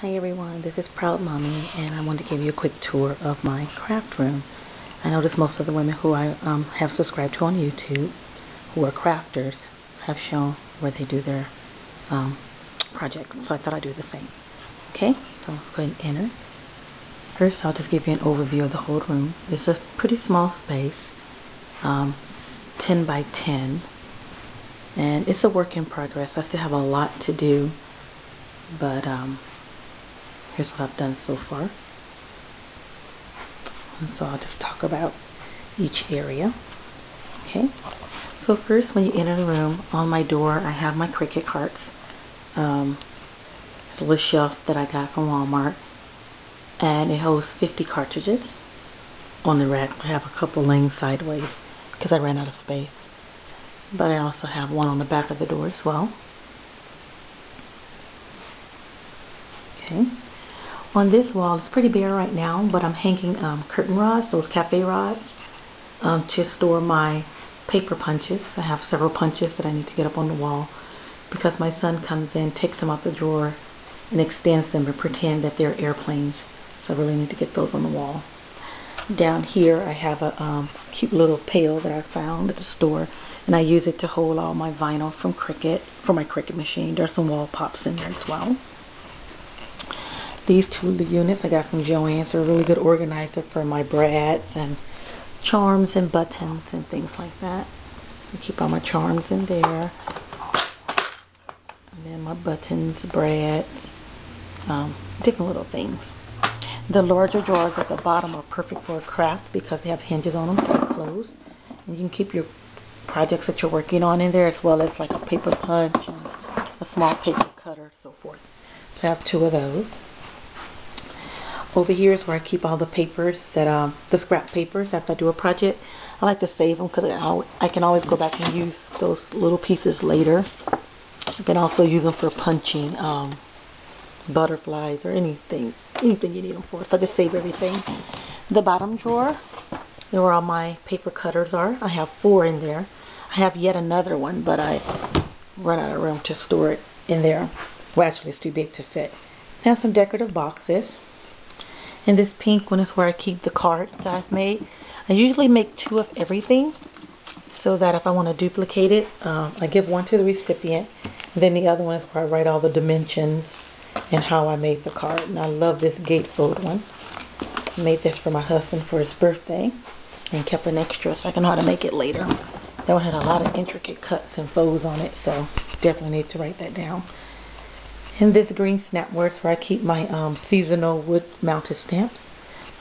Hi everyone, this is Proud Mommy and I want to give you a quick tour of my craft room. I noticed most of the women who I have subscribed to on YouTube who are crafters have shown where they do their projects, so I thought I'd do the same. Okay, so let's go ahead and enter. First I'll just give you an overview of the whole room. It's a pretty small space, 10 by 10, and it's a work in progress. I still have a lot to do, but here's what I've done so far. And so I'll just talk about each area. Okay, so first when you enter the room, on my door I have my Cricut carts. It's a little shelf that I got from Walmart, and it holds 50 cartridges. On the rack I have a couple laying sideways because I ran out of space, but I also have one on the back of the door as well. Okay. On this wall, it's pretty bare right now, but I'm hanging curtain rods, those cafe rods, to store my paper punches. I have several punches that I need to get up on the wall because my son comes in, takes them out the drawer, and extends them and pretend that they're airplanes. So I really need to get those on the wall. Down here, I have a cute little pail that I found at the store, and I use it to hold all my vinyl from Cricut, for my Cricut machine. There's some wall pops in there as well. These two units I got from Joann's. They're a really good organizer for my brads and charms and buttons and things like that. I keep all my charms in there. And then my buttons, brads, different little things. The larger drawers at the bottom are perfect for a craft because they have hinges on them so they close. And you can keep your projects that you're working on in there, as well as like a paper punch and a small paper cutter, so forth. So I have two of those. Over here is where I keep all the papers that the scrap papers after I do a project. I like to save them because I can always go back and use those little pieces later. You can also use them for punching butterflies or anything you need them for. So I just save everything. The bottom drawer, there where all my paper cutters are. I have 4 in there. I have yet another one, but I run out of room to store it in there. Well, actually it's too big to fit. I have some decorative boxes. And this pink one is where I keep the cards that I've made. I usually make 2 of everything so that if I want to duplicate it, I give one to the recipient. And then the other one is where I write all the dimensions and how I made the card. And I love this gatefold one. I made this for my husband for his birthday and kept an extra so I can know how to make it later. That one had a lot of intricate cuts and folds on it, so definitely need to write that down. And this green snapware is where I keep my seasonal wood mounted stamps.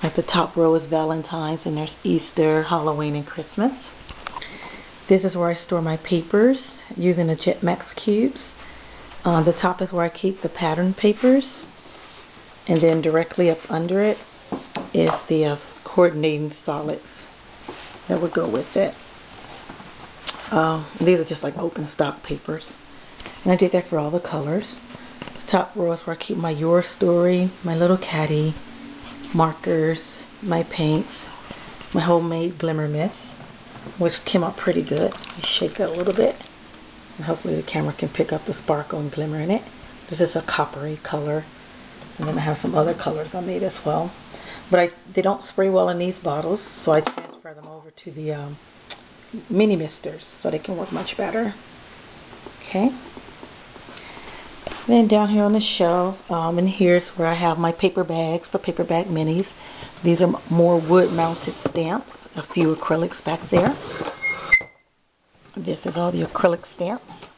Like the top row is Valentine's, and there's Easter, Halloween, and Christmas. This is where I store my papers using the Jetmax cubes. The top is where I keep the pattern papers. And then directly up under it is the coordinating solids that would go with it. These are just like open stock papers. And I did that for all the colors. Top row is where I keep my Your Story, my little caddy, markers, my paints, my homemade glimmer mist, which came out pretty good. You shake that a little bit, and hopefully the camera can pick up the sparkle and glimmer in it. This is a coppery color, and then I have some other colors I made as well. But they don't spray well in these bottles, so I transfer them over to the mini misters so they can work much better. Okay. Then down here on the shelf, and here's where I have my paper bags for paper bag minis. These are more wood mounted stamps, a few acrylics back there. This is all the acrylic stamps,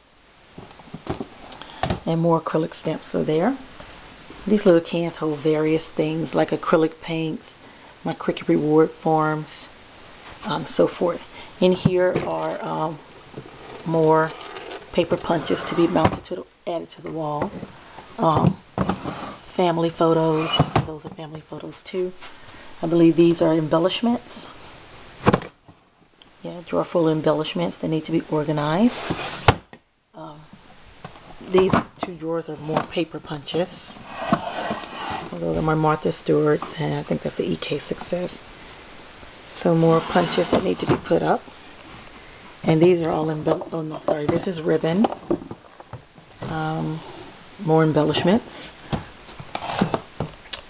and more acrylic stamps are there. These little cans hold various things like acrylic paints, my Cricut reward forms, so forth. In here are more paper punches to be mounted added to the wall. Family photos, those are family photos too. I believe these are embellishments. Yeah, drawer full of embellishments. They need to be organized. These 2 drawers are more paper punches. Those are my Martha Stewart's, and I think that's the EK Success. So more punches that need to be put up. And these are all oh no, sorry, this is ribbon. More embellishments.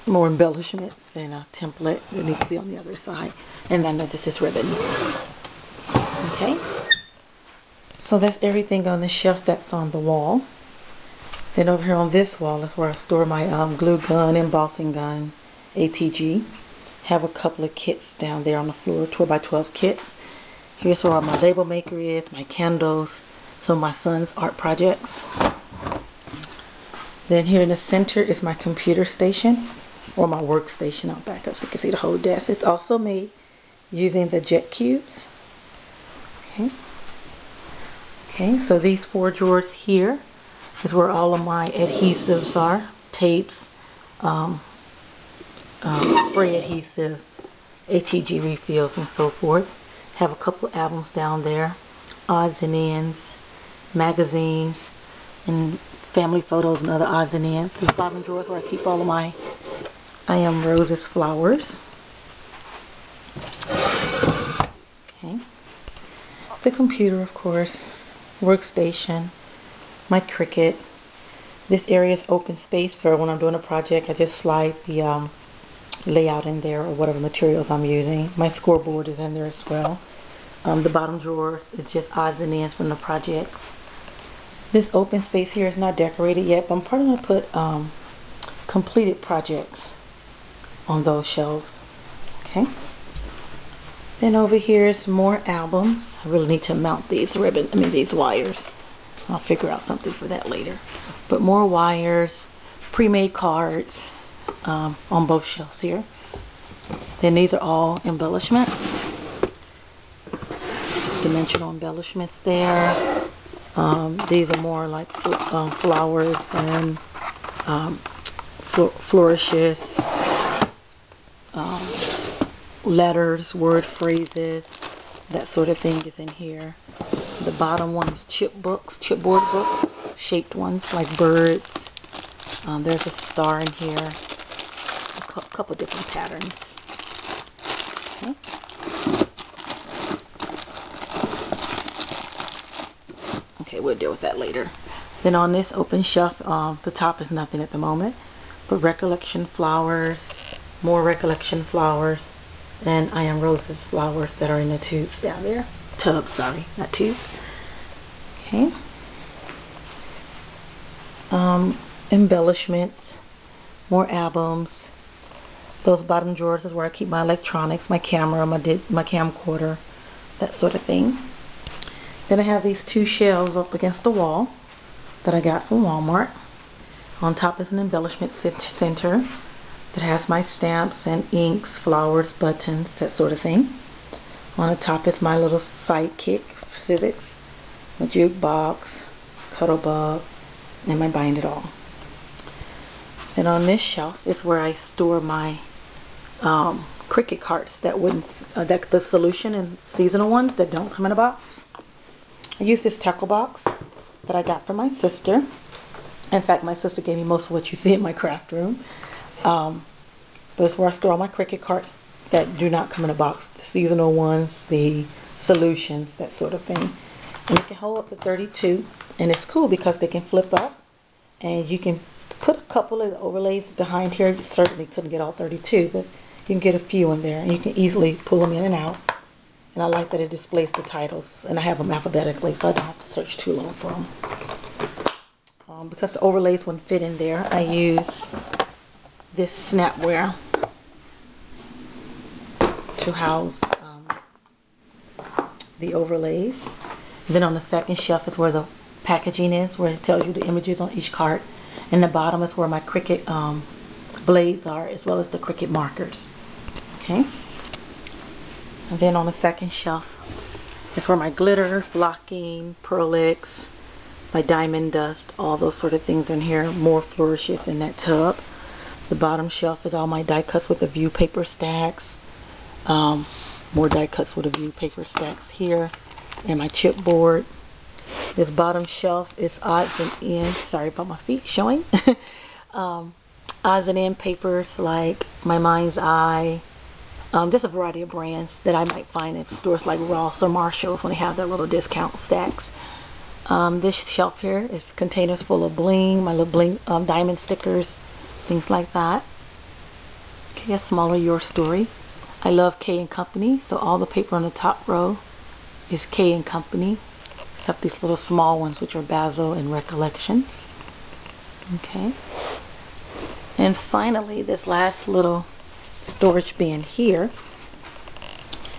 more embellishments and a template that need to be on the other side. And I know this is ribbon. Okay, so that's everything on the shelf that's on the wall. Then over here on this wall is where I store my glue gun, embossing gun, ATG. Have a couple of kits down there on the floor, 12 by 12 kits. Here's where my label maker is, my candles, some of my son's art projects. Then here in the center is my computer station, or my workstation. I'll back up so you can see the whole desk. It's also made using the jet cubes. Okay, so these 4 drawers here is where all of my adhesives are, tapes, spray adhesive, ATG refills, and so forth. Have a couple albums down there, odds and ends, magazines, and family photos and other odds and ends. This bottom drawer is where I keep all of my I Am Roses flowers. Okay. The computer, of course, workstation, my Cricut. This area is open space for when I'm doing a project. I just slide the layout in there or whatever materials I'm using. My scoreboard is in there as well. The bottom drawer is just odds and ends from the projects. This open space here is not decorated yet, but I'm probably going to put completed projects on those shelves. Okay. Then over here is more albums. I really need to mount these these wires. I'll figure out something for that later. But more wires, pre-made cards on both shelves here. Then these are all embellishments. Dimensional embellishments there. These are more like flowers and flourishes, letters, word phrases, that sort of thing is in here. The bottom one is chipboard books, shaped ones like birds. There's a star in here, a couple different patterns. Okay. Okay, we'll deal with that later. Then on this open shelf, the top is nothing at the moment, but recollection flowers, more recollection flowers, and I Am Roses flowers that are in the tubes down there. Tubs, sorry, not tubes. Okay. Embellishments, more albums. Those bottom drawers is where I keep my electronics, my camera, my camcorder, that sort of thing. Then I have these 2 shelves up against the wall that I got from Walmart. On top is an embellishment center that has my stamps and inks, flowers, buttons, that sort of thing. On the top is my little sidekick, physics, my jukebox, Cuttlebug, and my Bind It All. And on this shelf is where I store my Cricut carts that the solution and seasonal ones that don't come in a box. I use this tackle box that I got from my sister. In fact, my sister gave me most of what you see in my craft room. But it's where I store all my Cricut carts that do not come in a box. The seasonal ones, the solutions, that sort of thing. And it can hold up to 32. And it's cool because they can flip up. And you can put a couple of overlays behind here. You certainly couldn't get all 32, but you can get a few in there. And you can easily pull them in and out. And I like that it displays the titles. And I have them alphabetically, so I don't have to search too long for them. Because the overlays wouldn't fit in there, I use this snapware to house the overlays. And then on the second shelf is where the packaging is, where it tells you the images on each cart. And the bottom is where my Cricut blades are, as well as the Cricut markers. Okay. And then on the second shelf is where my glitter, flocking, Pearlix, my diamond dust, all those sort of things are in here. More flourishes in that tub. The bottom shelf is all my die cuts with the view paper stacks. More die cuts with the view paper stacks here. And my chipboard. This bottom shelf is odds and ends. Sorry about my feet showing. Odds and end papers like my Mind's Eye. Just a variety of brands that I might find at stores like Ross or Marshalls when they have their little discount stacks. This shelf here is containers full of bling, my little bling diamond stickers, things like that. Okay, a smaller Your Story. I love K and Company, so all the paper on the top row is K and Company, except these little small ones, which are Basil and Recollections. Okay. And finally, this last little storage bin here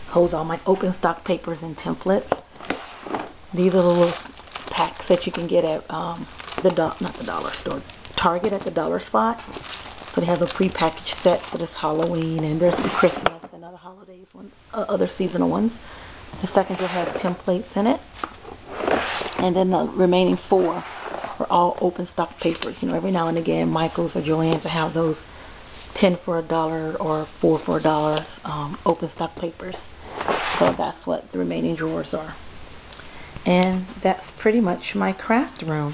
holds all my open stock papers and templates. These are the little packs that you can get at not the dollar store, Target at the dollar spot. So they have a pre-packaged set, so there's Halloween and there's some Christmas and other holidays ones, other seasonal ones. The second drawer has templates in it, and then the remaining 4 are all open stock paper. You know, every now and again, Michael's or Joann's will have those 10 for $1 or 4 for $1 open stock papers. So that's what the remaining drawers are. And that's pretty much my craft room.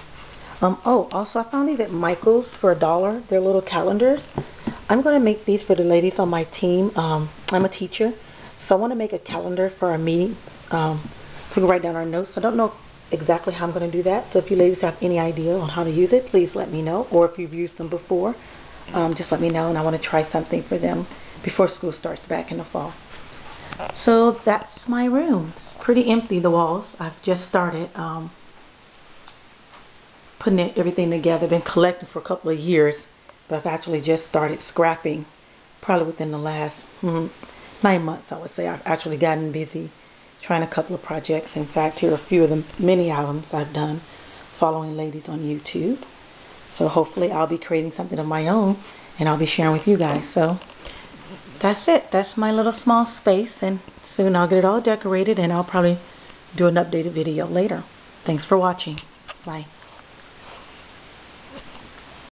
Oh, also I found these at Michael's for $1. They're little calendars. I'm going to make these for the ladies on my team. I'm a teacher, so I want to make a calendar for our meetings. So we can write down our notes. I don't know exactly how I'm going to do that. So if you ladies have any idea on how to use it, please let me know. Or if you've used them before, just let me know. And I want to try something for them before school starts back in the fall. So that's my room. It's pretty empty, the walls. I've just started putting everything together. Been collecting for a couple of years, but I've actually just started scrapping probably within the last 9 months, I would say. I've actually gotten busy trying a couple of projects. In fact, here are a few of the mini items I've done following ladies on YouTube. So hopefully I'll be creating something of my own and I'll be sharing with you guys. So that's it. That's my little small space, and soon I'll get it all decorated and I'll probably do an updated video later. Thanks for watching. Bye.